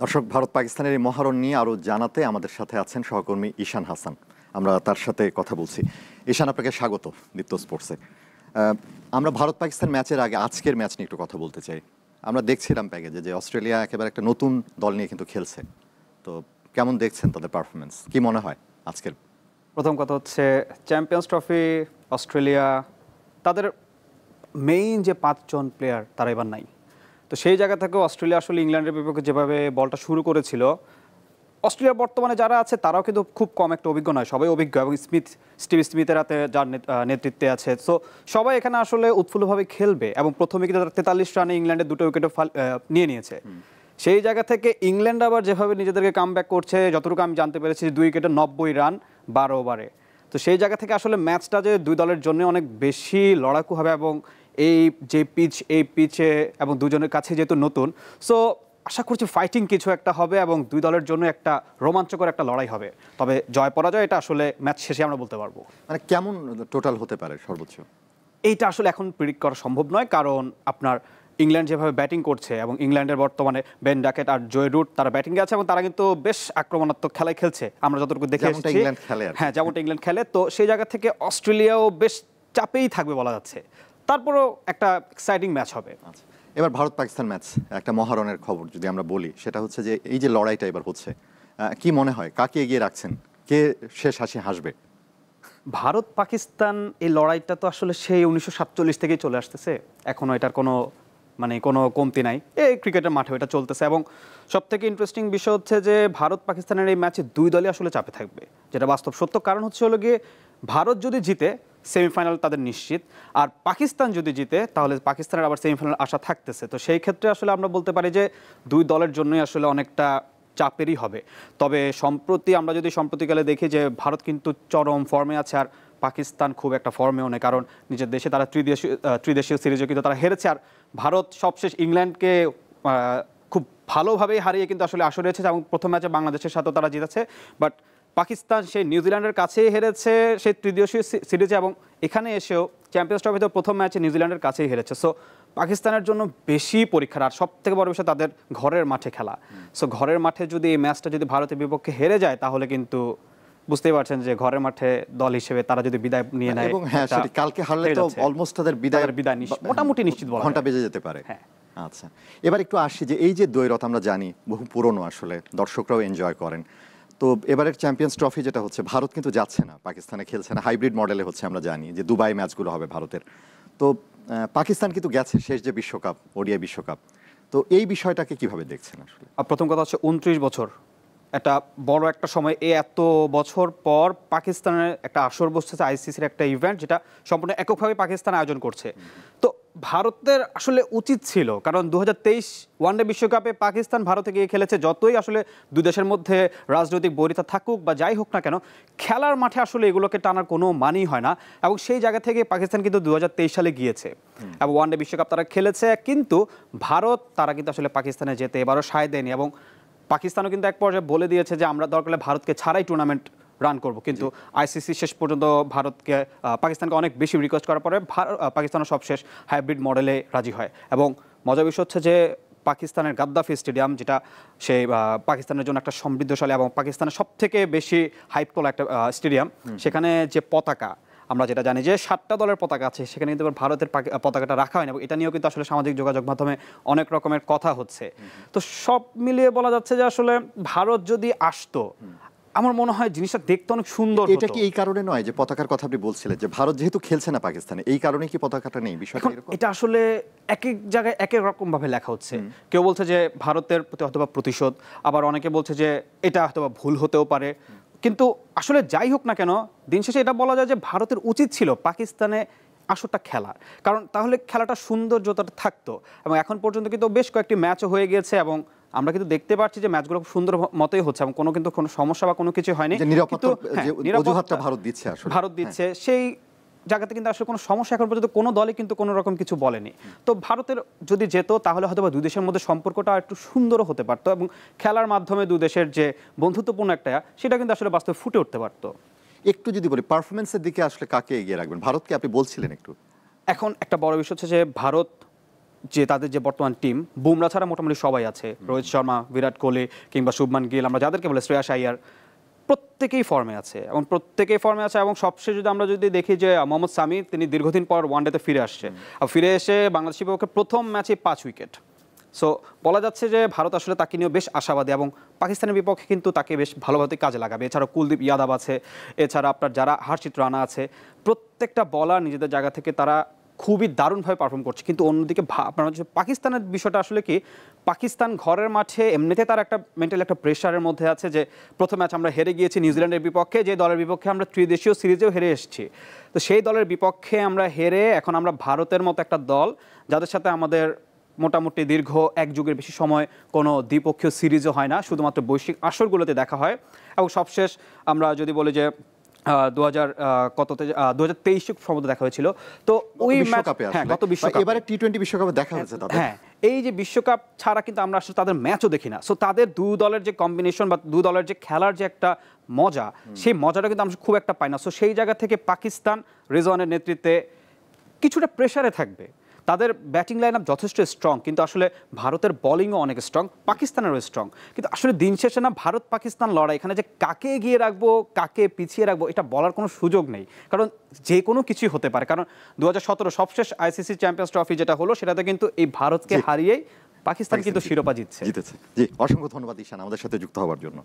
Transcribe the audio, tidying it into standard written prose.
দর্শক, ভারত পাকিস্তানের এই মহারণ নিয়ে আরও জানাতে আমাদের সাথে আছেন সহকর্মী ঈশান হাসান। আমরা তার সাথে কথা বলছি। ঈশান, আপনাকে স্বাগত দীপ্ত স্পোর্টসে। আমরা ভারত পাকিস্তান ম্যাচের আগে আজকের ম্যাচ নিয়ে একটু কথা বলতে চাই। আমরা দেখছিলাম প্যাকেজে যে অস্ট্রেলিয়া একেবারে একটা নতুন দল নিয়ে কিন্তু খেলছে। তো কেমন দেখছেন তাদের পারফরমেন্স, কি মনে হয় আজকের? প্রথম কথা হচ্ছে চ্যাম্পিয়ন্স ট্রফি অস্ট্রেলিয়া, তাদের মেইন যে 5 জন প্লেয়ার তারা এবার নাই। তো সেই জায়গা থেকে অস্ট্রেলিয়া আসলে ইংল্যান্ডের বিপক্ষে যেভাবে বলটা শুরু করেছিল, অস্ট্রেলিয়ার বর্তমানে যারা আছে তারাও কিন্তু খুব কম একটা অভিজ্ঞ নয়, সবাই অভিজ্ঞ। এবং স্টিভ স্মিথের হাতে যার নেতৃত্বে আছে, সো সবাই এখানে আসলে উৎফুল্লভাবে খেলবে। এবং প্রথমে কিন্তু 43 রানে ইংল্যান্ডের 2টো উইকেটও নিয়ে নিয়েছে। সেই জায়গা থেকে ইংল্যান্ড আবার যেভাবে নিজেদেরকে কামব্যাক করছে, যতটুকু আমি জানতে পেরেছি 2 উইকেটে 90 রান 12 ওভারে। তো সেই জায়গা থেকে আসলে ম্যাচটা যে দুই দলের জন্য অনেক বেশি লড়াকু হবে। এবং এই পিচে এবং দুজনের কাছে যেহেতু নতুন, সো আশা করছি ফাইটিং কিছু একটা হবে এবং দুই দলের জন্য একটা রোমাঞ্চকর একটা লড়াই হবে। তবে জয় পরাজয় এটা আসলে ম্যাচ শেষে আমরা বলতে পারবো। মানে কেমন টোটাল হতে পারে সর্বোচ্চ? এইটা আসলে এখন প্রেডিক্ট করা সম্ভব নয়, কারণ আপনার ইংল্যান্ড যেভাবে ব্যাটিং করছে এবং ইংল্যান্ডের বর্তমানে বেন ডাকেট আর জয় রুট তারা ব্যাটিংয়ে আছে এবং তারা কিন্তু বেশ আক্রমণাত্মক খেলায় খেলছে, আমরা যতটুকু দেখে এসেছি। হ্যাঁ, যেমনটা ইংল্যান্ড খেলে। তো সেই জায়গা থেকে অস্ট্রেলিয়াও বেশ চাপেই থাকবে বলা যাচ্ছে। তারপরেও একটা এক্সাইটিং ম্যাচ হবে। আচ্ছা, এবার ভারত পাকিস্তান ম্যাচ একটা মহারণের খবর যদি আমরা বলি, সেটা হচ্ছে যে এই যে লড়াইটা এবার হচ্ছে, কি মনে হয় কাকে এগিয়ে রাখছেন, কে শেষ হাসি হাসবে? ভারত পাকিস্তান এই লড়াইটা তো আসলে সেই 1947 থেকেই চলে আসতেছে, এখনো এটার কোনো কমতি নাই। এই ক্রিকেটের মাঠে এটা চলতেছে। এবং সব থেকে ইন্টারেস্টিং বিষয় হচ্ছে যে ভারত পাকিস্তানের এই ম্যাচে দুই দলই আসলে চাপে থাকবে, যেটা বাস্তব সত্য। কারণ হলো গিয়ে ভারত যদি জিতে সেমিফাইনাল তাদের নিশ্চিত, আর পাকিস্তান যদি জিতে তাহলে পাকিস্তানের আবার সেমিফাইনাল আশা থাকতেছে। তো সেই ক্ষেত্রে আসলে আমরা বলতে পারি যে দুই দলের জন্যই আসলে অনেকটা চাপেরই হবে। তবে আমরা যদি সম্প্রতিকালে দেখি যে ভারত কিন্তু চরম ফর্মে আছে, আর পাকিস্তান খুব একটা ফর্মেও নেই, কারণ নিজের দেশে তারা ত্রিদেশীয় সিরিজে কিন্তু তারা হেরেছে। আর ভারত সবশেষ ইংল্যান্ডকে খুব ভালোভাবেই হারিয়ে কিন্তু আসলে আসরে এসেছে এবং প্রথম ম্যাচে বাংলাদেশের সাথেও তারা জিতেছে। বাট পাকিস্তান সেই নিউজিল্যান্ডের কাছেই হেরেছে সেই ত্রিদেশীয় সিরিজে, এবং এখানে এসেও চ্যাম্পিয়ন্স ট্রফিতে প্রথম ম্যাচে নিউজিল্যান্ডের কাছেই হেরেছে। সো পাকিস্তানের জন্য বেশি পরীক্ষার, আর সব থেকে বড় বিষয় তাদের ঘরের মাঠে খেলা। সো ঘরের মাঠে যদি এই ম্যাচটা যদি ভারতের বিপক্ষে হেরে যায়, তাহলে কিন্তু বুঝতেই পারছেন যে ঘরের মাঠে দল হিসেবে তারা যদি বিদায় নিয়ে নেয়, এবং হ্যাঁ, সেটি কালকে হারলে তো অলমোস্ট তাদের বিদায় মোটামুটি নিশ্চিত বলা ঘন্টা বেজে যেতে পারে। আচ্ছা, এবার একটু আসি যে এই যে দ্বৈরথ আমরা জানি বহু পুরনো, আসলে দর্শকরাও এনজয় করেন। তো এবারের চ্যাম্পিয়ন্স ট্রফি যেটা হচ্ছে, ভারত কিন্তু যাচ্ছে না, পাকিস্তানে খেলছে না, হাইব্রিড মডেলে হচ্ছে। আমরা জানি যে দুবাই ম্যাচগুলো হবে ভারতের। তো পাকিস্তান কিন্তু গেছে শেষ যে বিশ্বকাপ, ওডিআই বিশ্বকাপ। তো এই বিষয়টাকে কিভাবে দেখছেন আসলে? প্রথম কথা হচ্ছে 29 বছর একটা বড় একটা সময়, এত বছর পর পাকিস্তানের একটা আসর বসতেছে, আইসিসির একটা ইভেন্ট, যেটা সম্পূর্ণ এককভাবে পাকিস্তান আয়োজন করছে। তো ভারতের আসলে উচিত ছিল, কারণ 2023 ওয়ানডে বিশ্বকাপে পাকিস্তান ভারতে গিয়ে খেলেছে। যতই আসলে দুই দেশের মধ্যে রাজনৈতিক বৈরিতা থাকুক বা যাই হোক না কেন, খেলার মাঠে আসলে এগুলোকে টানার কোনো মানেই হয় না। এবং সেই জায়গা থেকে পাকিস্তান কিন্তু 2023 সালে গিয়েছে এবং ওয়ানডে বিশ্বকাপ তারা খেলেছে। কিন্তু ভারত তারা কিন্তু আসলে পাকিস্তানে যেতে এবারও সায় দেয়নি, এবং পাকিস্তানও কিন্তু এক পর্যায়ে বলে দিয়েছে যে আমরা দরকার হলে ভারতকে ছাড়াই টুর্নামেন্ট রান করব। কিন্তু আইসিসি শেষ পর্যন্ত পাকিস্তানকে অনেক বেশি রিকোয়েস্ট করার পরে পাকিস্তানও সবশেষ হাইব্রিড মডেলে রাজি হয়। এবং মজার বিষয় হচ্ছে যে পাকিস্তানের গাদ্দাফি স্টেডিয়াম, যেটা সেই পাকিস্তানের জন্য একটা সমৃদ্ধশালী এবং পাকিস্তানের সব থেকে বেশি হাইপ তোলা একটা স্টেডিয়াম, সেখানে যে পতাকা, আমরা যেটা জানি যে 7টা দলের পতাকা আছে, সেখানে কিন্তু ভারতের পতাকাটা রাখা হয় না। এটা নিয়েও কিন্তু আসলে সামাজিক যোগাযোগ মাধ্যমে অনেক রকমের কথা হচ্ছে। তো সব মিলিয়ে বলা যাচ্ছে যে আসলে ভারত যদি আসতো, আমার মনে হয় জিনিসটা দেখতে অনেক সুন্দর হতো। এটা কি এই কারণে নয় যে পতাকার কথা আপনি বলছিলেন, যে ভারত যেহেতু খেলছে না পাকিস্তানে, এই কারণে কি পতাকাটা নেই? বিষয়টা এরকম। এটা আসলে এক এক জায়গায় এক এক রকম ভাবে লেখা হচ্ছে। কেউ বলছে যে ভারতের প্রতি হয়তোবা প্রতিশোধ, আবার অনেকে বলছে যে এটা হয়তোবা ভুল হতেও পারে। কিন্তু আসলে যাই হোক না কেন, দিন শেষে এটা বলা যায় যে ভারতের উচিত ছিল পাকিস্তানে আসরটা খেলা, কারণ তাহলে খেলাটা সৌন্দর্যতা থাকতো। এবং এখন পর্যন্ত কিন্তু বেশ কয়েকটি ম্যাচও হয়ে গিয়েছে, এবং আমরা কিন্তু দেখতে পাচ্ছি যে ম্যাচগুলো খুব সুন্দর মতোই হচ্ছে এবং কোনো সমস্যা বা কোনো কিছু হয়নি। নিরাপত্তা ভারত দিচ্ছে সেই জায়গাতে কিন্তু আসলে কোনো সমস্যা এখন পর্যন্ত কোনো দলে কিন্তু কোনো রকম কিছু বলেনি। তো ভারতের যদি যেত, তাহলে হয়তো বা দুই দেশের মধ্যে সম্পর্কটা একটু সুন্দরও হতে পারতো, এবং খেলার মাধ্যমে দুই দেশের যে বন্ধুত্বপূর্ণ একটা, সেটা কিন্তু আসলে বাস্তবে ফুটে উঠতে পারতো। একটু যদি বলি পারফরমেন্সের দিকে আসলে কাকে এগিয়ে রাখবেন? ভারতকে আপনি বলছিলেন একটু। এখন একটা বড় বিষয় হচ্ছে যে ভারত যে তাদের যে বর্তমান টিম, বুমরা ছাড়া মোটামুটি সবাই আছে, রোহিত শর্মা, বিরাট কোহলি কিংবা শুভমান গিল, আমরা যাদেরকে বলে শ্রেয়াস আইয়ার, প্রত্যেকেই ফর্মে আছে এবং সবশেষ আমরা যদি দেখি যে মোহাম্মদ সামি, তিনি দীর্ঘদিন পর ওয়ানডেতে ফিরে আসছে, আর ফিরে এসে বাংলাদেশের বিপক্ষে প্রথম ম্যাচে 5 উইকেট। সো বলা যাচ্ছে যে ভারত আসলে তাকে নিয়ে বেশ আশাবাদী এবং পাকিস্তানের বিপক্ষে কিন্তু তাকে বেশ ভালোভাবে কাজে লাগাবে। এছাড়া কুলদীপ যাদব আছে, এছাড়া আপনার যারা হর্ষিত রানা আছে, প্রত্যেকটা বলার নিজেদের জায়গা থেকে তারা খুবই দারুণভাবে পারফর্ম করছে। কিন্তু অন্যদিকে আপনার হচ্ছে পাকিস্তানের বিষয়টা আসলে কি, পাকিস্তান ঘরের মাঠে এমনিতে তার একটা মেন্টাল একটা প্রেশারের মধ্যে আছে যে প্রথম ম্যাচ আমরা হেরে গিয়েছি নিউজিল্যান্ডের বিপক্ষে, যে দলের বিপক্ষে আমরা ত্রিদেশীয় সিরিজেও হেরে এসেছি। তো সেই দলের বিপক্ষে আমরা হেরে এখন আমরা ভারতের মতো একটা দল, যাদের সাথে আমাদের মোটামুটি দীর্ঘ এক যুগের বেশি সময় কোনো দ্বিপক্ষীয় সিরিজও হয় না, শুধুমাত্র বৈশ্বিক আসরগুলোতে দেখা হয়। এবং সবশেষ আমরা যদি বলি যে 2023 সম্ভবত দেখা হয়েছিল। তো ওই ম্যাচ, হ্যাঁ গত বিশ্বকাপ, এবারে টি-20 বিশ্বকাপে দেখা হয়েছে তাদের। হ্যাঁ, এই যে বিশ্বকাপ ছাড়া কিন্তু আমরা আসলে তাদের ম্যাচও দেখি না। সো তাদের দুই দলের যে কম্বিনেশন বা দুই দলের যে খেলার যে একটা মজা, সেই মজাটা কিন্তু আমরা খুব একটা পাই না। সো সেই জায়গা থেকে পাকিস্তান রিজওয়ানের নেতৃত্বে কিছুটা প্রেসারে থাকবে। তাদের ব্যাটিং লাইন আপ যথেষ্ট স্ট্রং, কিন্তু আসলে ভারতের বোলিংও অনেক স্ট্রং, পাকিস্তানেরও স্ট্রং। কিন্তু আসলে দিন শেষে না ভারত পাকিস্তান লড়াই, এখানে যে কাকে এগিয়ে রাখবো কাকে পিছিয়ে রাখবো এটা বলার কোনো সুযোগ নেই, কারণ যে কোনো কিছুই হতে পারে। কারণ 2017 সবশেষ আইসিসি চ্যাম্পিয়ন্স ট্রফি যেটা হলো, সেটাতে কিন্তু এই ভারতকে হারিয়েই পাকিস্তান কিন্তু শিরোপা জিতেছে। জি, অসংখ্য ধন্যবাদ ঈশান আমাদের সাথে যুক্ত হওয়ার জন্য।